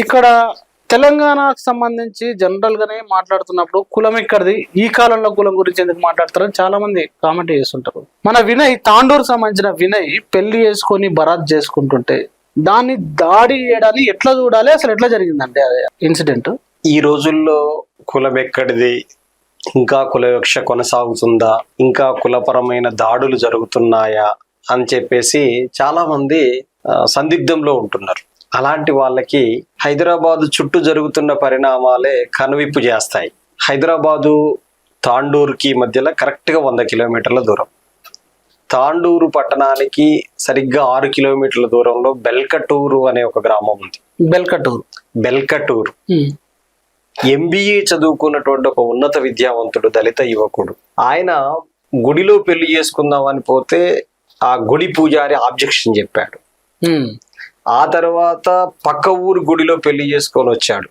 ఇక్కడ తెలంగాణకు సంబంధించి జనరల్ గానే మాట్లాడుతున్నప్పుడు కులం ఎక్కడిది, ఈ కాలంలో కులం గురించి ఎందుకు మాట్లాడతారని చాలా మంది కామెంట్ చేస్తుంటారు. మన వినయ్, తాండూరు సంబంధించిన వినయ్ పెళ్లి చేసుకొని బరాత్ చేసుకుంటుంటే దాన్ని దాడి చేయడాన్ని ఎట్లా చూడాలి, అసలు ఎట్లా జరిగిందంటే ఇన్సిడెంట్? ఈ రోజుల్లో కులం ఎక్కడిది, ఇంకా కుల వివక్ష కొనసాగుతుందా, ఇంకా కులపరమైన దాడులు జరుగుతున్నాయా అని చెప్పేసి చాలా మంది సందిగ్ధంలో ఉంటున్నారు. అలాంటి వాళ్ళకి హైదరాబాదు చుట్టూ జరుగుతున్న పరిణామాలే కనువిప్పు చేస్తాయి. హైదరాబాదు తాండూరుకి మధ్యలో కరెక్ట్గా 100 కిలోమీటర్ల దూరం. తాండూరు పట్టణానికి సరిగ్గా 6 కిలోమీటర్ల దూరంలో బెల్కటూరు అనే ఒక గ్రామం ఉంది. బెల్కటూరు MBA చదువుకున్నటువంటి ఒక ఉన్నత విద్యావంతుడు, దళిత యువకుడు. ఆయన గుడిలో పెళ్లి చేసుకుందామని పోతే ఆ గుడి పూజారి ఆబ్జెక్షన్ చెప్పాడు. ఆ తర్వాత పక్క ఊరు గుడిలో పెళ్లి చేసుకొని వచ్చాడు.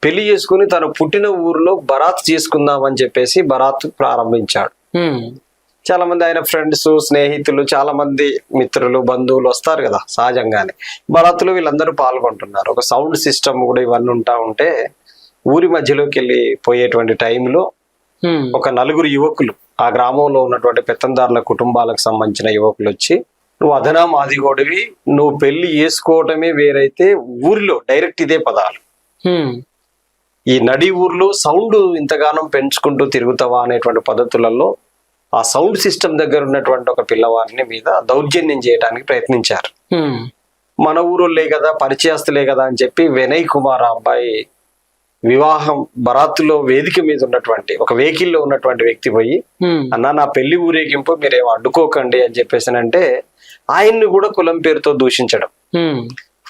పెళ్లి చేసుకుని తను పుట్టిన ఊరిలో బరాత్ చేసుకుందామని చెప్పేసి బరాత్ ప్రారంభించాడు. చాలా మంది ఆయన ఫ్రెండ్స్, స్నేహితులు, చాలా మంది మిత్రులు, బంధువులు వస్తారు కదా సహజంగానే. బరాత్లో వీళ్ళందరూ పాల్గొంటున్నారు. ఒక సౌండ్ సిస్టమ్ కూడా ఇవన్నీ ఉంటా ఉంటే ఊరి మధ్యలోకి వెళ్ళి పోయేటువంటి టైంలో ఒక 4 యువకులు, ఆ గ్రామంలో ఉన్నటువంటి పెత్తందారుల కుటుంబాలకు సంబంధించిన యువకులు వచ్చి, నువ్వు అదనా మాదిగోడివి, నువ్వు పెళ్లి చేసుకోవటమే వేరైతే ఊరిలో డైరెక్ట్ ఇదే పదాలు, ఈ నడి ఊర్లో సౌండ్ ఇంతగానం పెంచుకుంటూ తిరుగుతావా అనేటువంటి పద్ధతులలో ఆ సౌండ్ సిస్టమ్ దగ్గర ఉన్నటువంటి ఒక పిల్లవాడిని మీద దౌర్జన్యం చేయడానికి ప్రయత్నించారు. మన ఊరోళ్ళే కదా, పరిచయస్తులే కదా అని చెప్పి వినయ్ కుమార్ అబ్బాయి వివాహం బరాత్తులో వేదిక మీద ఉన్నటువంటి ఒక వెహికల్లో ఉన్నటువంటి వ్యక్తి పోయి, అన్నా నా పెళ్లి ఊరేగింపు మీరేమో అడ్డుకోకండి అని చెప్పేసి అంటే ఆయన్ని కూడా కులం పేరుతో దూషించడం.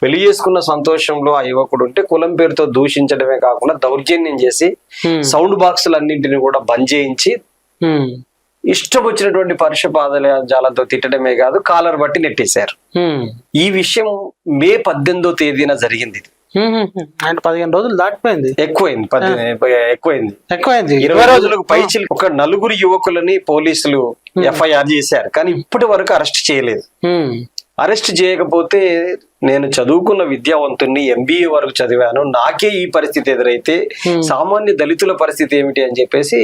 పెళ్లి చేసుకున్న సంతోషంలో ఆ యువకుడు ఉంటే కులం పేరుతో దూషించడమే కాకుండా దౌర్జన్యం చేసి సౌండ్ బాక్సులన్నింటినీ కూడా బంద్ చేయించి ఇష్టం వచ్చినటువంటి పరుష పాదజాలంతో తిట్టడమే కాదు, కాలర్ బట్టి నెట్టేశారు. ఈ విషయం మే 18వ తేదీన జరిగింది. ఆయన 15 రోజులు దాటిపోయింది, ఎక్కువైంది 20 రోజులకు పైచి ఒక 4 యువకులని పోలీసులు FIR చేశారు. కానీ ఇప్పటి వరకు అరెస్ట్ చేయలేదు. అరెస్ట్ చేయకపోతే నేను చదువుకున్న విద్యావంతుణ్ణి, MBA వరకు చదివాను, నాకే ఈ పరిస్థితి ఎదురైతే సామాన్య దళితుల పరిస్థితి ఏమిటి అని చెప్పేసి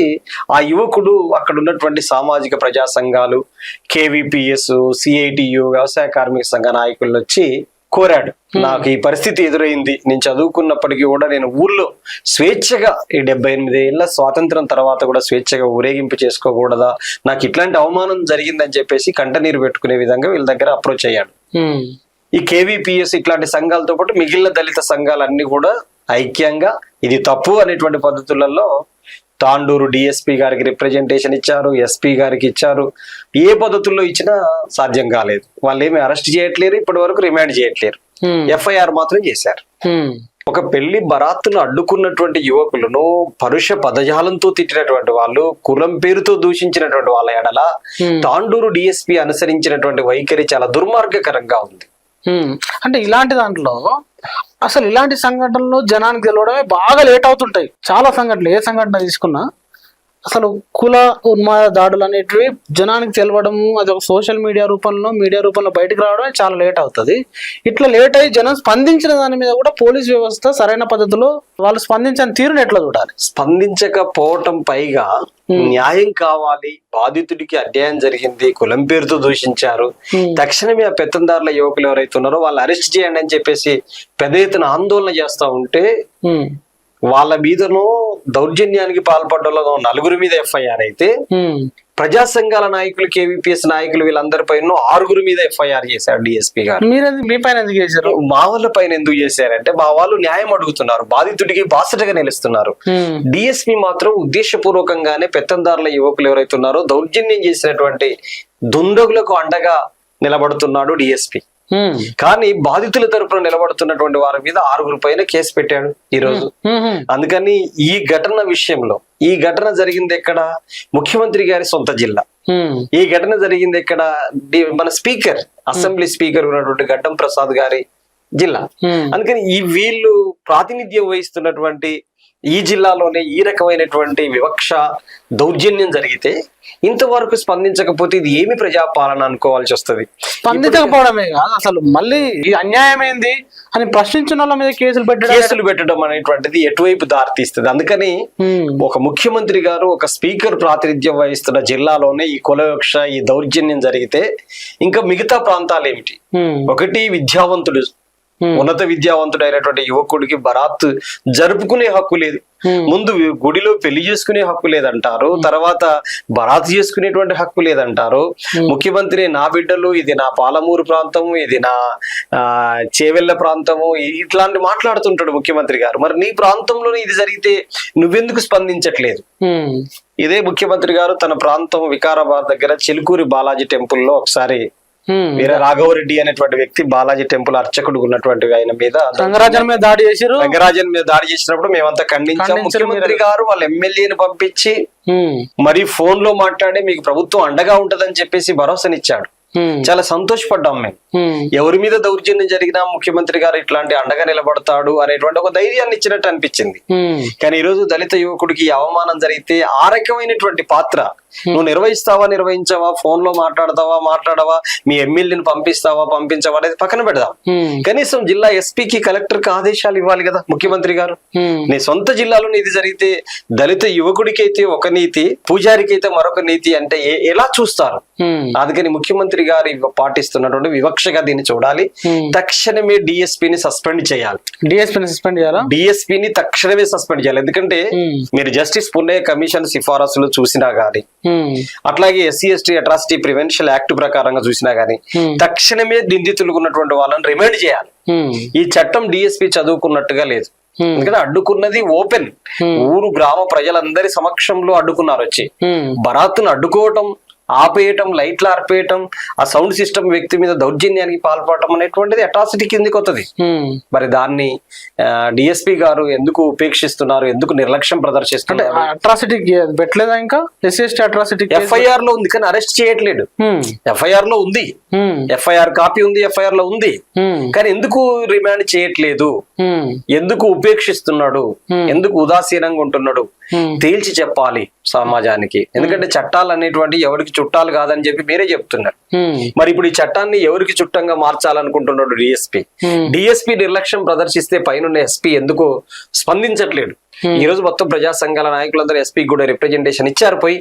ఆ యువకుడు అక్కడ ఉన్నటువంటి సామాజిక ప్రజా సంఘాలు, KVPS, CITU, వ్యవసాయ కార్మిక సంఘ నాయకులను వచ్చి కోరాడు. నాకు ఈ పరిస్థితి ఎదురైంది, నేను చదువుకున్నప్పటికీ కూడా నేను ఊర్లో స్వేచ్ఛగా ఈ 78 ఏళ్ల స్వాతంత్రం తర్వాత కూడా స్వేచ్ఛగా ఊరేగింపు చేసుకోకూడదా, నాకు ఇట్లాంటి అవమానం జరిగిందని చెప్పేసి కంటనీరు పెట్టుకునే విధంగా వీళ్ళ దగ్గర అప్రోచ్ అయ్యాడు. ఈ KVPS ఇట్లాంటి సంఘాలతో పాటు మిగిలిన దళిత సంఘాలన్నీ కూడా ఐక్యంగా ఇది తప్పు అనేటువంటి పద్ధతులలో తాండూరు DSP గారికి రిప్రజెంటేషన్ ఇచ్చారు, SP గారికి ఇచ్చారు. ఏ పద్ధతుల్లో ఇచ్చినా సాధ్యం కాలేదు. వాళ్ళు ఏమి అరెస్ట్ చేయట్లేరు, ఇప్పటి వరకు రిమాండ్ చేయట్లేరు, FIR మాత్రం చేశారు. ఒక పెళ్లి బరాత్తును అడ్డుకున్నటువంటి యువకులను పరుష పదజాలంతో తిట్టినటువంటి వాళ్ళు, కులం పేరుతో దూషించినటువంటి వాళ్ళ ఎడల తాండూరు DSP అనుసరించినటువంటి వైఖరి చాలా దుర్మార్గకరంగా ఉంది. అంటే ఇలాంటి దాంట్లో అసలు ఇలాంటి సంఘటనలు జనానికి తెలవడమే బాగా లేట్ అవుతుంటాయి. చాలా సంఘటనలు, ఏ సంఘటన తీసుకున్నా అసలు కుల ఉన్మాద దాడులు అనేటివి జనానికి తెలవడము, అది ఒక సోషల్ మీడియా రూపంలో బయటకు రావడమే చాలా లేట్ అవుతుంది. ఇట్లా లేట్ అయ్యి జనం స్పందించిన దాని మీద కూడా పోలీస్ వ్యవస్థ సరైన పద్ధతిలో వాళ్ళు స్పందించిన తీరుని ఎట్లా చూడాలి? స్పందించకపోవటం పైగా న్యాయం కావాలి, బాధితుడికి అన్యాయం జరిగింది, కులం పేరుతో దూషించారు, తక్షణమే ఆ పెత్తందారుల యువకులు ఎవరైతే ఉన్నారో వాళ్ళు అరెస్ట్ చేయండి అని చెప్పేసి పెద్ద ఎత్తున ఆందోళన చేస్తా ఉంటే వాళ్ళ మీదను దౌర్జన్యానికి పాల్పడ్డలో 4 మీద FIR అయితే ప్రజా సంఘాల నాయకులు, KVPS నాయకులు వీళ్ళందరిపై 6 మీద FIR చేశారు DSP గారు. మీ పైన ఎందుకు చేశారు? మా వాళ్ళ పైన ఎందుకు చేశారంటే మా వాళ్ళు న్యాయం అడుగుతున్నారు, బాధితుడికి బాసటగా నిలుస్తున్నారు. DSP మాత్రం ఉద్దేశపూర్వకంగానే పెత్తందారుల యువకులు ఎవరైతే ఉన్నారో దౌర్జన్యం చేసినటువంటి దుండగులకు అండగా నిలబడుతున్నాడు DSP. కానీ బాధితుల తరపున నిలబడుతున్నటువంటి వారి మీద 6 పైన కేసు పెట్టాడు ఈ రోజు. అందుకని ఈ ఘటన విషయంలో, ఈ ఘటన జరిగింది ఎక్కడ? ముఖ్యమంత్రి గారి సొంత జిల్లా. ఈ ఘటన జరిగింది ఎక్కడ? మన స్పీకర్, అసెంబ్లీ స్పీకర్ ఉన్నటువంటి గడ్డం ప్రసాద్ గారి జిల్లా. అందుకని ఈ వీళ్ళు ప్రాతినిధ్యం వహిస్తున్నటువంటి ఈ జిల్లాలోనే ఈ రకమైనటువంటి వివక్ష దౌర్జన్యం జరిగితే ఇంతవరకు స్పందించకపోతే ఇది ఏమి ప్రజాపాలన అనుకోవాల్సి వస్తుంది. స్పందించకపోవడమే కాదు, అసలు మళ్ళీ ఈ అన్యాయం ఏంది అని ప్రశ్నించిన వాళ్ళ మీద కేసులు పెట్టడం అనేటువంటిది ఎటువైపు దారితీస్తుంది. అందుకని ఒక ముఖ్యమంత్రి గారు ఒక స్పీకర్ ప్రాతినిధ్యం వహిస్తున్న జిల్లాలోనే ఈ కులవివక్ష ఈ దౌర్జన్యం జరిగితే ఇంకా మిగతా ప్రాంతాలు ఏమిటి? ఒకటి విద్యావంతుడు ఉన్నత విద్యావంతుడైనటువంటి యువకుడికి బరాత్ జరుపుకునే హక్కు లేదు. ముందు గుడిలో పెళ్లి చేసుకునే హక్కు లేదంటారు, తర్వాత బరాత్ చేసుకునేటువంటి హక్కు లేదంటారు. ముఖ్యమంత్రి నా బిడ్డలు, ఇది నా పాలమూరు ప్రాంతము, ఇది నా చేవెళ్ల ప్రాంతము, ఇట్లాంటి మాట్లాడుతుంటాడు ముఖ్యమంత్రి గారు. మరి నీ ప్రాంతంలోనే ఇది జరిగితే నువ్వెందుకు స్పందించట్లేదు? ఇదే ముఖ్యమంత్రి గారు తన ప్రాంతం వికారాబాద్ దగ్గర చిలుకూరి బాలాజీ టెంపుల్లో ఒకసారి వీర రాఘవరెడ్డి అనేటువంటి వ్యక్తి బాలాజీ టెంపుల్ అర్చకుడు ఉన్నటువంటి ఆయన మీద రంగరాజన్ మీద దాడి చేసినప్పుడు మేమంతా ఖండించాం. ముఖ్యమంత్రి గారు వాళ్ళ ఎమ్మెల్యేని పంపించి మరి ఫోన్ లో మాట్లాడి మీకు ప్రభుత్వం అండగా ఉంటదని చెప్పేసి భరోసానిచ్చాడు. చాలా సంతోషపడ్డాం మేము. ఎవరి మీద దౌర్జన్యం జరిగినా ముఖ్యమంత్రి గారు ఇట్లాంటి అండగా నిలబడతాడు అనేటువంటి ఒక ధైర్యాన్ని ఇచ్చినట్టు అనిపించింది. కానీ ఈ రోజు దళిత యువకుడికి అవమానం జరిగితే ఆ రకమైనటువంటి పాత్ర నువ్వు నిర్వహించావా, ఫోన్ లో మాట్లాడవా, మీ ఎమ్మెల్యేని పంపించవా అనేది పక్కన పెడదాం. కనీసం జిల్లా ఎస్పీకి కలెక్టర్ కి ఆదేశాలు ఇవ్వాలి కదా ముఖ్యమంత్రి గారు. నీ సొంత జిల్లాలో ఇది జరిగితే దళిత యువకుడికి అయితే ఒక నీతి, పూజారికి అయితే మరొక నీతి అంటే ఎలా చూస్తారు? అందుకని ముఖ్యమంత్రి గారు పాటిస్తున్నటువంటి వివక్షగా దీన్ని చూడాలి. తక్షణమే డిఎస్పీని సస్పెండ్ చేయాలి. డిఎస్పీని తక్షణమే సస్పెండ్ చేయాలి. ఎందుకంటే మీరు జస్టిస్ పుల్లయ్య కమిషన్ సిఫారసులు చూసినా గానీ, అట్లాగే SC ST atrocity prevention act ప్రకారంగా చూసినా గానీ తక్షణమే నిందితులకు ఉన్నటువంటి వాళ్ళని రిమైండ్ చేయాలి. ఈ చట్టం డిఎస్పీ చదువుకున్నట్టుగా లేదు. ఎందుకంటే అడ్డుకున్నది ఓపెన్, ఊరు గ్రామ ప్రజలందరి సమక్షంలో అడ్డుకున్నారు. వచ్చి బరాత్ను అడ్డుకోవటం, ఆపేయటం, లైట్లు ఆర్పేయటం, ఆ సౌండ్ సిస్టమ్ వ్యక్తి మీద దౌర్జన్యానికి పాల్పడటం అనేటువంటిది అట్రాసిటీ కిందికి వస్తుంది. మరి దాన్ని డిఎస్పీ గారు ఎందుకు ఉపేక్షిస్తున్నారు, ఎందుకు నిర్లక్ష్యం ప్రదర్శిస్తున్నారు? అట్రాసిటీ పెట్టలేదా? ఇంకా అట్రాసిటీ ఎఫ్ఐఆర్ లో ఉంది కానీ అరెస్ట్ చేయట్లేదు. ఎఫ్ఐఆర్ లో ఉంది, ఎఫ్ఐఆర్ కాపీ ఉంది, ఎఫ్ఐఆర్ లో ఉంది, కానీ ఎందుకు రిమాండ్ చేయట్లేదు? ఎందుకు ఉపేక్షిస్తున్నాడు? ఎందుకు ఉదాసీనంగా ఉంటున్నాడు? తేల్చి చెప్పాలి సమాజానికి. ఎందుకంటే చట్టాలు అనేటువంటి ఎవరికి చుట్టాలు కాదని చెప్పి మీరే చెప్తున్నారు. మరి ఇప్పుడు ఈ చట్టాన్ని ఎవరికి చుట్టంగా మార్చాలనుకుంటున్నాడు డిఎస్పీ నిర్లక్ష్యం ప్రదర్శిస్తే పైన ఎస్పీ ఎందుకు స్పందించట్లేడు? ఈ రోజు మొత్తం ప్రజా సంఘాల నాయకులందరూ ఎస్పీ కూడా రిప్రజెంటేషన్ ఇచ్చారు పోయి.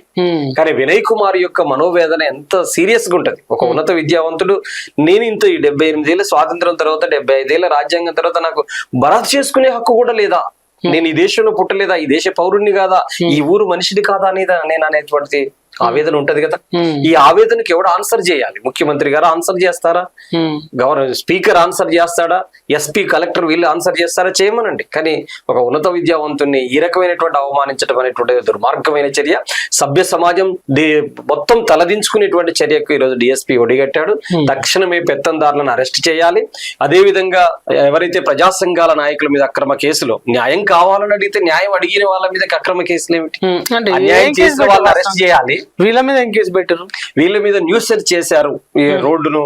కానీ వినయ్ కుమార్ యొక్క మనోవేదన ఎంత సీరియస్ గా ఉంటది. ఒక ఉన్నత విద్యావంతుడు, నేను ఇంత ఈ 78 ఏళ్ల స్వాతంత్రం తర్వాత 75 ఏళ్ల రాజ్యాంగం తర్వాత నాకు బరాత్ చేసుకునే హక్కు కూడా లేదా? నేను ఈ దేశంలో పుట్టలేదా? ఈ దేశ పౌరుణ్ణి కాదా? ఈ ఊరు మనిషిని కాదా అనేది నేను అనేటువంటి ఆవేదన ఉంటది కదా. ఈ ఆవేదనకి ఎవడు ఆన్సర్ చేయాలి? ముఖ్యమంత్రి గారు ఆన్సర్ చేస్తారా? గవర్నర్ స్పీకర్ ఆన్సర్ చేస్తాడా? ఎస్పీ కలెక్టర్ వీళ్ళు ఆన్సర్ చేస్తారా? చేయమనండి. కానీ ఒక ఉన్నత విద్యావంతుని ఈ రకమైనటువంటి అవమానించడం అనేటువంటి దుర్మార్గమైన చర్య, సభ్య సమాజం మొత్తం తలదించుకునేటువంటి చర్యకు ఈ రోజు డిఎస్పీ ఒడిగట్టాడు. తక్షణమే పెత్తందారులను అరెస్ట్ చేయాలి. అదే విధంగా ఎవరైతే ప్రజా సంఘాల నాయకుల మీద అక్రమ కేసులో న్యాయం కావాలని అడిగితే న్యాయం అడిగిన వాళ్ళ మీద అక్రమ కేసులు ఏమిటి? అన్యాయం చేసిన వాళ్ళని అరెస్ట్ చేయాలి. వీళ్ళ మీద ఏం కేసు పెట్టారు? వీళ్ళ మీద న్యూసెన్స్ చేశారు. ఈ రోడ్డును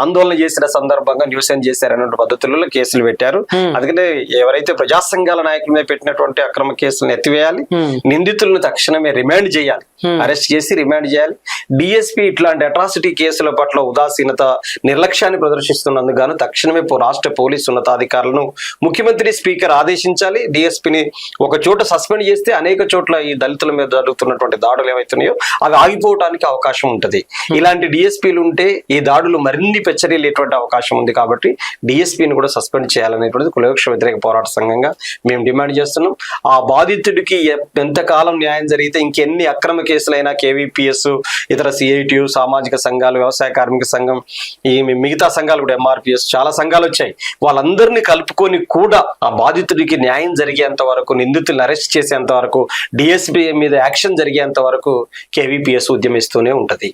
ఆందోళన చేసిన సందర్భంగా న్యూసెన్స్ చేశారు అనే పద్ధతులలో కేసులు పెట్టారు. అందుకనే ఎవరైతే ప్రజా సంఘాల నాయకుల మీద పెట్టినటువంటి అక్రమ కేసులను ఎత్తివేయాలి. నిందితులను తక్షణమే రిమాండ్ చేయాలి, అరెస్ట్ చేసి రిమాండ్ చేయాలి. డిఎస్పీ ఇట్లాంటి అట్రాసిటీ కేసుల పట్ల ఉదాసీనత, నిర్లక్ష్యాన్ని ప్రదర్శిస్తున్నందుకు గాను తక్షణమే రాష్ట్ర పోలీసు ఉన్నతాధికారులను ముఖ్యమంత్రి స్పీకర్ ఆదేశించాలి. డిఎస్పీని ఒక చోట సస్పెండ్ చేస్తే అనేక చోట్ల ఈ దళితుల మీద జరుగుతున్నటువంటి దాడులు ఏవైతున్నాయో అవి ఆగిపోవడానికి అవకాశం ఉంటది. ఇలాంటి డిఎస్పీలు ఉంటే ఈ దాడులు మరిన్ని పెచ్చరిల్లేటువంటి అవకాశం ఉంది. కాబట్టి డిఎస్పీని కూడా సస్పెండ్ చేయాలనేటువంటిది కులవివక్ష వ్యతిరేక పోరాట సంఘంగా మేము డిమాండ్ చేస్తున్నాం. ఆ బాధితుడికి ఎంతకాలం న్యాయం జరిగితే ఇంకెన్ని అక్రమ కేసులైనా కేవీపీఎస్, ఇతర సిఐటియు, సామాజిక సంఘాలు, వ్యవసాయ కార్మిక సంఘం, ఈ మిగతా సంఘాలు కూడా ఎంఆర్పిఎస్ చాలా సంఘాలు వచ్చాయి. వాళ్ళందరినీ కలుపుకొని కూడా ఆ బాధితుడికి న్యాయం జరిగేంత వరకు, నిందితులను అరెస్ట్ చేసేంత వరకు, డిఎస్పీ మీద యాక్షన్ జరిగేంత వరకు కేవీపీఎస్ ఉద్యమిస్తూనే ఉంటది.